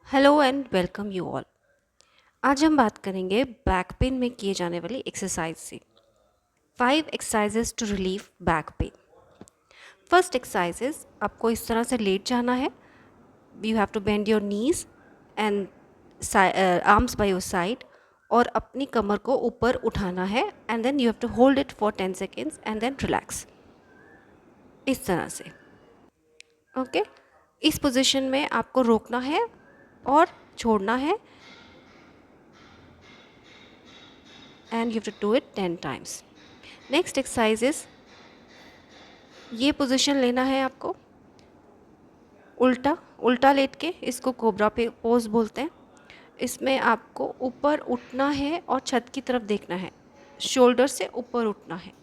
Hello and welcome you all. आज हम बात करेंगे बैक पेन में किए जाने वाली एक्सरसाइज से। 5 exercises to relieve back pain. First exercises, आपको इस तरह से लेट जाना है। You have to bend your knees and arms by your side, और अपनी कमर को ऊपर उठाना है and then you have to hold it for 10 seconds and then relax, इस तरह से। ओके इस पोजीशन में आपको रोकना है और छोड़ना है and you have to do it 10 times. Next exercise is, ये पोजीशन लेना है आपको उल्टा उल्टा लेट के, इसको कोबरा पे पोज बोलते हैं। इसमें आपको ऊपर उठना है और छत की तरफ देखना है, शोल्डर से ऊपर उठना है,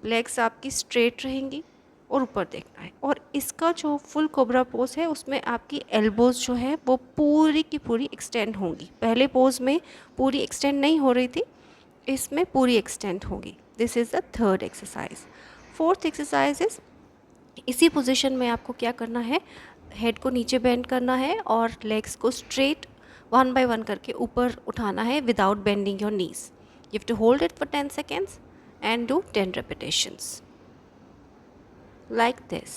लेग्स आपकी स्ट्रेट रहेंगी और ऊपर देखना है। और इसका जो फुल कोबरा पोज है उसमें आपकी एल्बोज जो है वो पूरी की पूरी एक्सटेंड होंगी। पहले पोज में पूरी एक्सटेंड नहीं हो रही थी, इसमें पूरी एक्सटेंड होगी। This is the third exercise. Fourth exercise is, इसी पोजीशन में आपको क्या करना है, हेड को नीचे बेंड करना है और लेग्स को स्ट्रेट वन बाय वन करके ऊपर उठाना है without bending your knees. You have to hold it for 10 seconds and do 10 repetitions like this.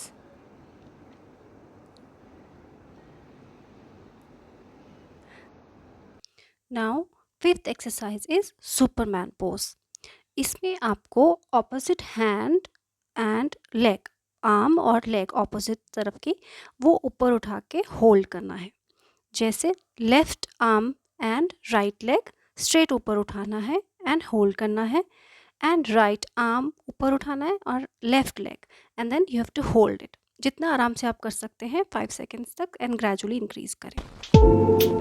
Now fifth exercise is superman pose. इसमें आपको opposite hand and leg, arm और leg opposite तरफ की, वो ऊपर उठा के होल्ड करना है। जैसे left arm and right leg straight ऊपर उठाना है एंड होल्ड करना है, एंड राइट आर्म ऊपर उठाना है और left leg, and then you have to hold it. जितना आराम से आप कर सकते हैं 5 सेकेंड्स तक, एंड ग्रेजुअली इंक्रीज करें।